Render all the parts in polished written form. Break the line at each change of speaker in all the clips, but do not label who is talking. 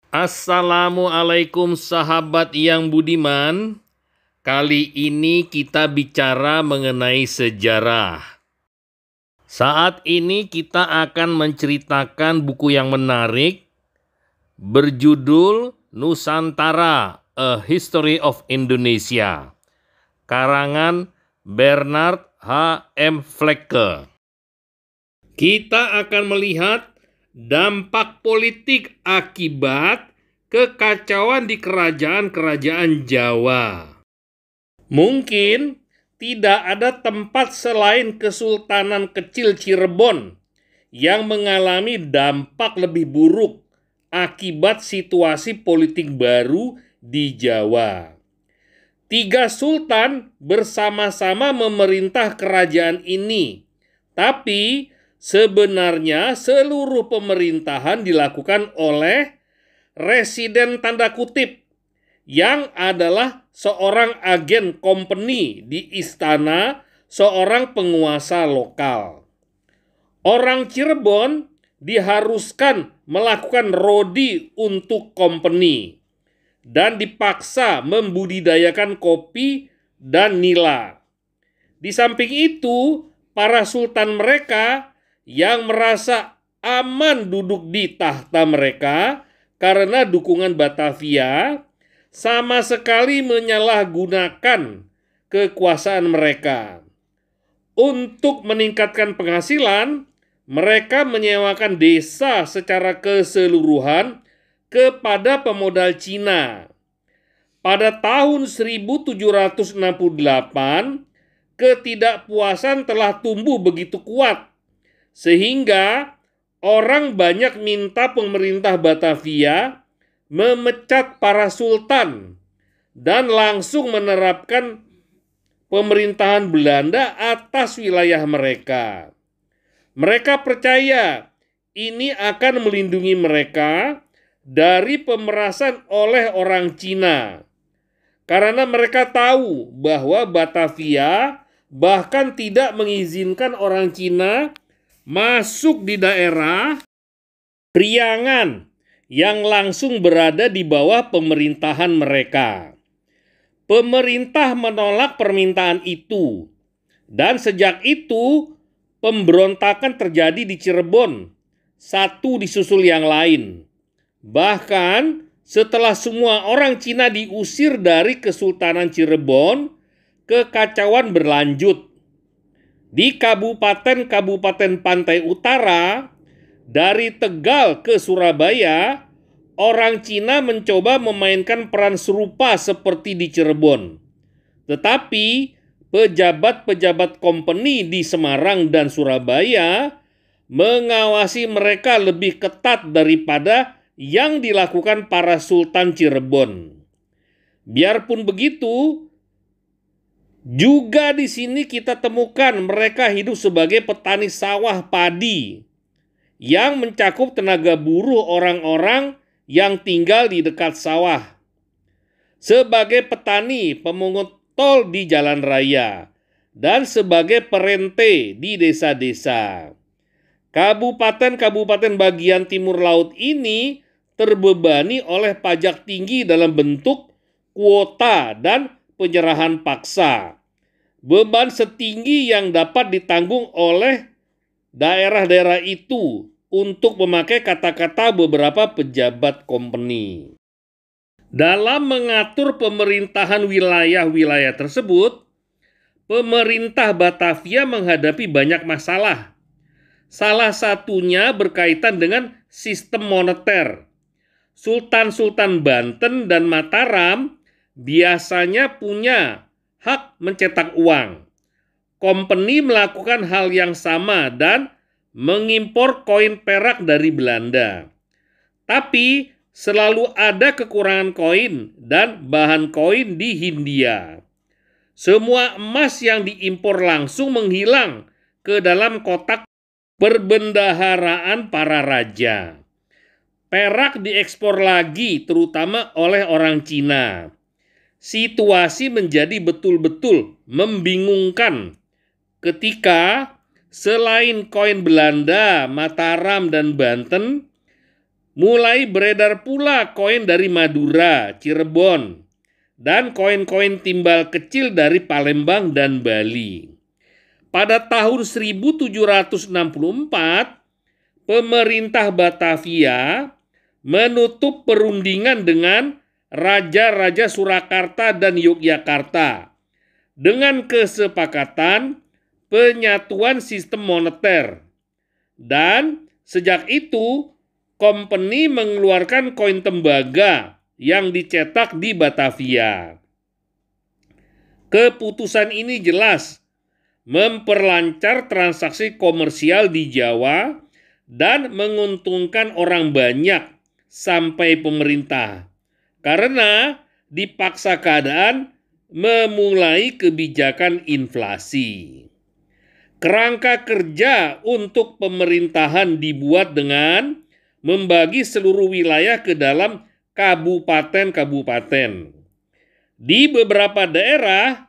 Assalamualaikum sahabat yang budiman. Kali ini kita bicara mengenai sejarah. Saat ini kita akan menceritakan buku yang menarik berjudul Nusantara, A History of Indonesia, karangan Bernard H. M. Flekke. Kita akan melihat dampak politik akibat kekacauan di kerajaan-kerajaan Jawa. Mungkin tidak ada tempat selain Kesultanan Kecil Cirebon yang mengalami dampak lebih buruk akibat situasi politik baru di Jawa. 3 sultan bersama-sama memerintah kerajaan ini, tapi sebenarnya seluruh pemerintahan dilakukan oleh residen tanda kutip yang adalah seorang agen company di istana seorang penguasa lokal. Orang Cirebon diharuskan melakukan rodi untuk company dan dipaksa membudidayakan kopi dan nila. Di samping itu, para sultan mereka yang merasa aman duduk di tahta mereka karena dukungan Batavia sama sekali menyalahgunakan kekuasaan mereka. Untuk meningkatkan penghasilan, mereka menyewakan desa secara keseluruhan kepada pemodal Cina. Pada tahun 1768, ketidakpuasan telah tumbuh begitu kuat, sehingga orang banyak minta pemerintah Batavia memecat para sultan dan langsung menerapkan pemerintahan Belanda atas wilayah mereka. Mereka percaya ini akan melindungi mereka dari pemerasan oleh orang Cina, karena mereka tahu bahwa Batavia bahkan tidak mengizinkan orang Cina masuk di daerah Priangan yang langsung berada di bawah pemerintahan mereka. Pemerintah menolak permintaan itu, dan sejak itu pemberontakan terjadi di Cirebon, satu disusul yang lain. Bahkan setelah semua orang Cina diusir dari Kesultanan Cirebon, kekacauan berlanjut. Di kabupaten-kabupaten pantai utara, dari Tegal ke Surabaya, orang Cina mencoba memainkan peran serupa seperti di Cirebon. Tetapi pejabat-pejabat company di Semarang dan Surabaya mengawasi mereka lebih ketat daripada yang dilakukan para Sultan Cirebon. Biarpun begitu, juga di sini kita temukan mereka hidup sebagai petani sawah padi yang mencakup tenaga buruh orang-orang yang tinggal di dekat sawah. Sebagai petani pemungut tol di jalan raya dan sebagai perente di desa-desa. Kabupaten-kabupaten bagian timur laut ini terbebani oleh pajak tinggi dalam bentuk kuota dan penyerahan paksa. Beban setinggi yang dapat ditanggung oleh daerah-daerah itu untuk memakai kata-kata beberapa pejabat company. Dalam mengatur pemerintahan wilayah-wilayah tersebut, pemerintah Batavia menghadapi banyak masalah. Salah satunya berkaitan dengan sistem moneter. Sultan-sultan Banten dan Mataram biasanya punya hak mencetak uang. Company melakukan hal yang sama dan mengimpor koin perak dari Belanda. Tapi selalu ada kekurangan koin dan bahan koin di Hindia. Semua emas yang diimpor langsung menghilang ke dalam kotak perbendaharaan para raja. Perak diekspor lagi terutama oleh orang Cina. Situasi menjadi betul-betul membingungkan ketika selain koin Belanda, Mataram, dan Banten, Mulai beredar pula koin dari Madura, Cirebon, dan koin-koin timbal kecil dari Palembang dan Bali. Pada tahun 1764, pemerintah Batavia menutup perundingan dengan Raja-Raja Surakarta dan Yogyakarta dengan kesepakatan penyatuan sistem moneter. Dan sejak itu, company mengeluarkan koin tembaga yang dicetak di Batavia. Keputusan ini jelas memperlancar transaksi komersial di Jawa dan menguntungkan orang banyak sampai pemerintah, karena dipaksa keadaan memulai kebijakan inflasi. Kerangka kerja untuk pemerintahan dibuat dengan membagi seluruh wilayah ke dalam kabupaten-kabupaten. Di beberapa daerah,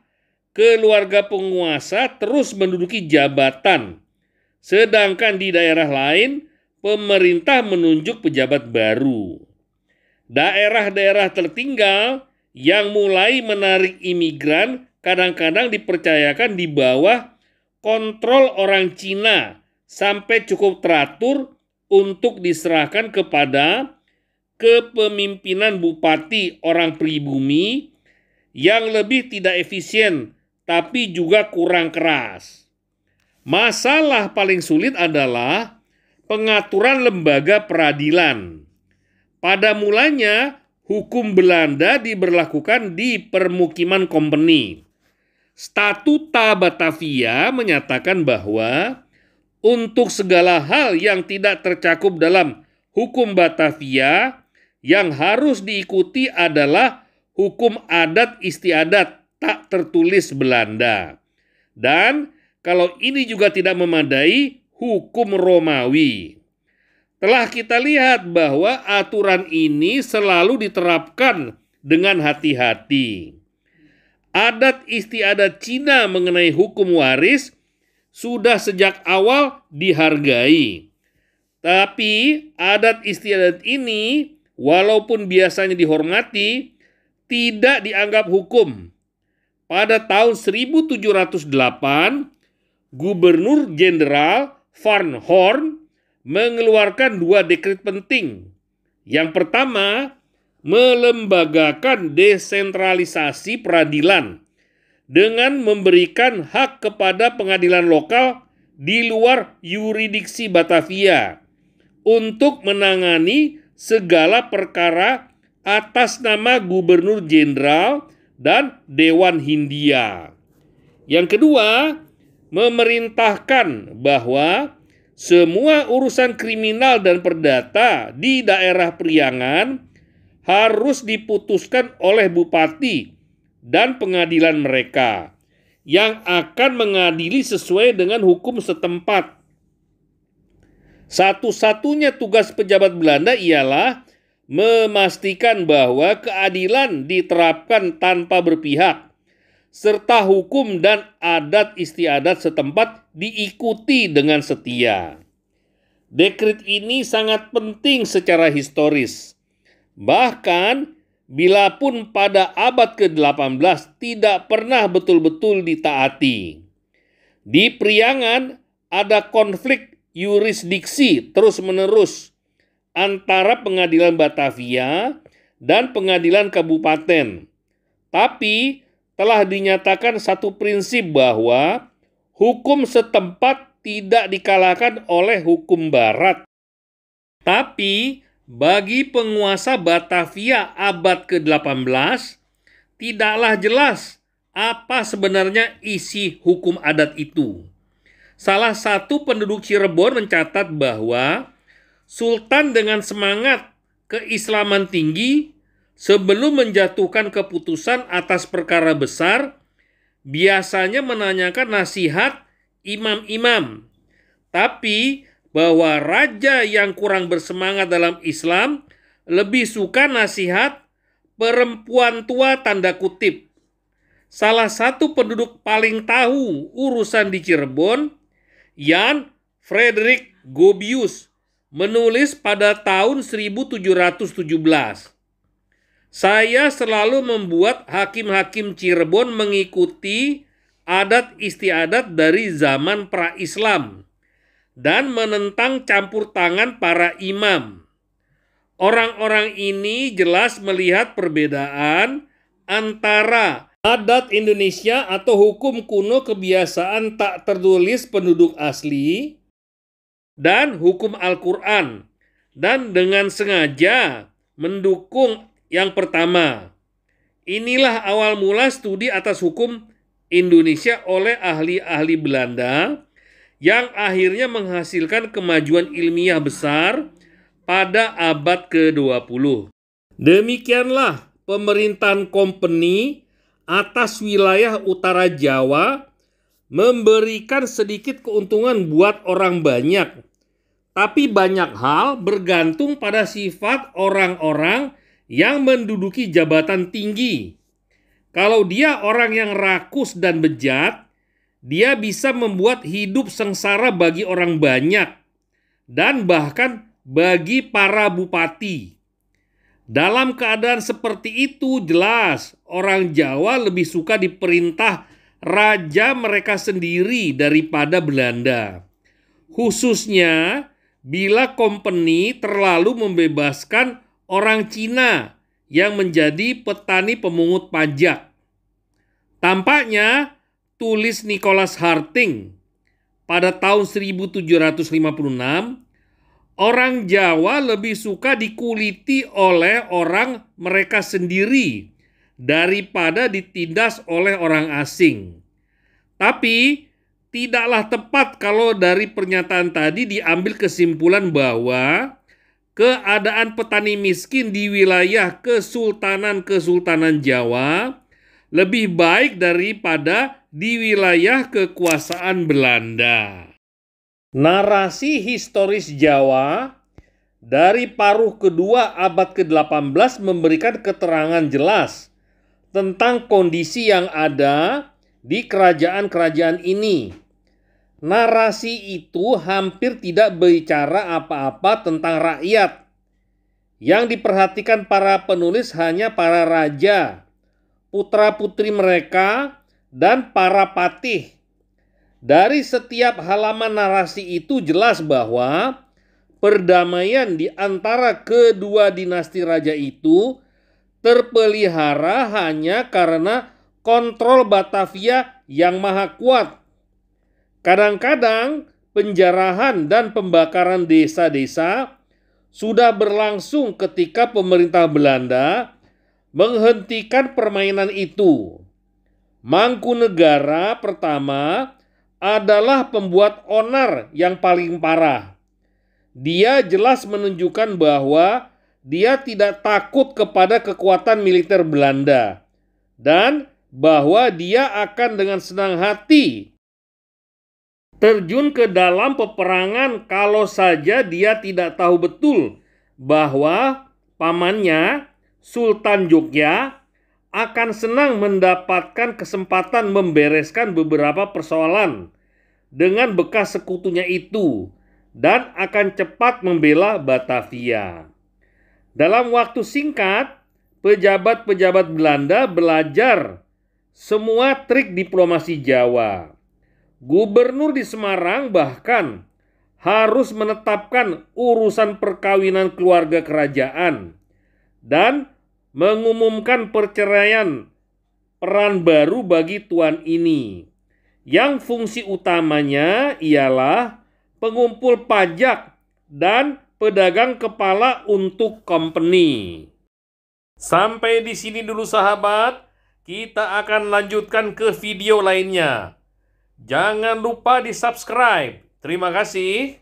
keluarga penguasa terus menduduki jabatan, sedangkan di daerah lain, pemerintah menunjuk pejabat baru. Daerah-daerah tertinggal yang mulai menarik imigran kadang-kadang dipercayakan di bawah kontrol orang Cina sampai cukup teratur untuk diserahkan kepada kepemimpinan bupati orang pribumi yang lebih tidak efisien tapi juga kurang keras. Masalah paling sulit adalah pengaturan lembaga peradilan. Pada mulanya, hukum Belanda diberlakukan di permukiman company. Statuta Batavia menyatakan bahwa untuk segala hal yang tidak tercakup dalam hukum Batavia, yang harus diikuti adalah hukum adat istiadat tak tertulis Belanda. Dan kalau ini juga tidak memadai, hukum Romawi. Telah kita lihat bahwa aturan ini selalu diterapkan dengan hati-hati. Adat istiadat Cina mengenai hukum waris sudah sejak awal dihargai. Tapi adat istiadat ini walaupun biasanya dihormati, tidak dianggap hukum. Pada tahun 1708, Gubernur Jenderal Van Horn mengeluarkan 2 dekret penting. Yang pertama, melembagakan desentralisasi peradilan dengan memberikan hak kepada pengadilan lokal di luar yurisdiksi Batavia untuk menangani segala perkara atas nama Gubernur Jenderal dan Dewan Hindia. Yang kedua, memerintahkan bahwa semua urusan kriminal dan perdata di daerah Priangan harus diputuskan oleh bupati dan pengadilan mereka yang akan mengadili sesuai dengan hukum setempat. Satu-satunya tugas pejabat Belanda ialah memastikan bahwa keadilan diterapkan tanpa berpihak, serta hukum dan adat istiadat setempat diikuti dengan setia. Dekret ini sangat penting secara historis. Bahkan, bila pun pada abad ke-18 tidak pernah betul-betul ditaati. Di Priangan ada konflik yurisdiksi terus-menerus antara pengadilan Batavia dan pengadilan kabupaten. Tapi telah dinyatakan satu prinsip bahwa hukum setempat tidak dikalahkan oleh hukum barat. Tapi bagi penguasa Batavia abad ke-18, tidaklah jelas apa sebenarnya isi hukum adat itu. Salah satu penduduk Cirebon mencatat bahwa Sultan dengan semangat keislaman tinggi sebelum menjatuhkan keputusan atas perkara besar, biasanya menanyakan nasihat imam-imam. Tapi bahwa raja yang kurang bersemangat dalam Islam lebih suka nasihat perempuan tua tanda kutip. Salah satu penduduk paling tahu urusan di Cirebon, Jan Frederik Gobius, menulis pada tahun 1717. Saya selalu membuat hakim-hakim Cirebon mengikuti adat istiadat dari zaman pra-Islam dan menentang campur tangan para imam. Orang-orang ini jelas melihat perbedaan antara adat Indonesia atau hukum kuno kebiasaan tak tertulis penduduk asli dan hukum Al-Quran, dan dengan sengaja mendukung yang pertama. Inilah awal mula studi atas hukum Indonesia oleh ahli-ahli Belanda yang akhirnya menghasilkan kemajuan ilmiah besar pada abad ke-20. Demikianlah pemerintahan kompeni atas wilayah utara Jawa memberikan sedikit keuntungan buat orang banyak, tapi banyak hal bergantung pada sifat orang-orang yang menduduki jabatan tinggi. Kalau dia orang yang rakus dan bejat, dia bisa membuat hidup sengsara bagi orang banyak dan bahkan bagi para bupati. Dalam keadaan seperti itu, jelas orang Jawa lebih suka diperintah raja mereka sendiri daripada Belanda. Khususnya bila kompeni terlalu membebaskan orang Cina yang menjadi petani pemungut pajak. Tampaknya tulis Nicholas Harting pada tahun 1756, orang Jawa lebih suka dikuliti oleh orang mereka sendiri daripada ditindas oleh orang asing. Tapi tidaklah tepat kalau dari pernyataan tadi diambil kesimpulan bahwa keadaan petani miskin di wilayah Kesultanan Jawa lebih baik daripada di wilayah kekuasaan Belanda. Narasi historis Jawa dari paruh kedua abad ke-18 memberikan keterangan jelas tentang kondisi yang ada di kerajaan-kerajaan ini. Narasi itu hampir tidak berbicara apa-apa tentang rakyat. Yang diperhatikan para penulis hanya para raja, putra-putri mereka, dan para patih. Dari setiap halaman narasi itu jelas bahwa perdamaian di antara kedua dinasti raja itu terpelihara hanya karena kontrol Batavia yang maha kuat. Kadang-kadang penjarahan dan pembakaran desa-desa sudah berlangsung ketika pemerintah Belanda menghentikan permainan itu. Mangkunegara pertama adalah pembuat onar yang paling parah. Dia jelas menunjukkan bahwa dia tidak takut kepada kekuatan militer Belanda dan bahwa dia akan dengan senang hati terjun ke dalam peperangan kalau saja dia tidak tahu betul bahwa pamannya, Sultan Jogja, akan senang mendapatkan kesempatan membereskan beberapa persoalan dengan bekas sekutunya itu dan akan cepat membela Batavia. Dalam waktu singkat, pejabat-pejabat Belanda belajar semua trik diplomasi Jawa. Gubernur di Semarang bahkan harus menetapkan urusan perkawinan keluarga kerajaan dan mengumumkan perceraian peran baru bagi tuan ini, yang fungsi utamanya ialah pengumpul pajak dan pedagang kepala untuk company. Sampai di sini dulu sahabat, kita akan lanjutkan ke video lainnya. Jangan lupa di-subscribe. Terima kasih.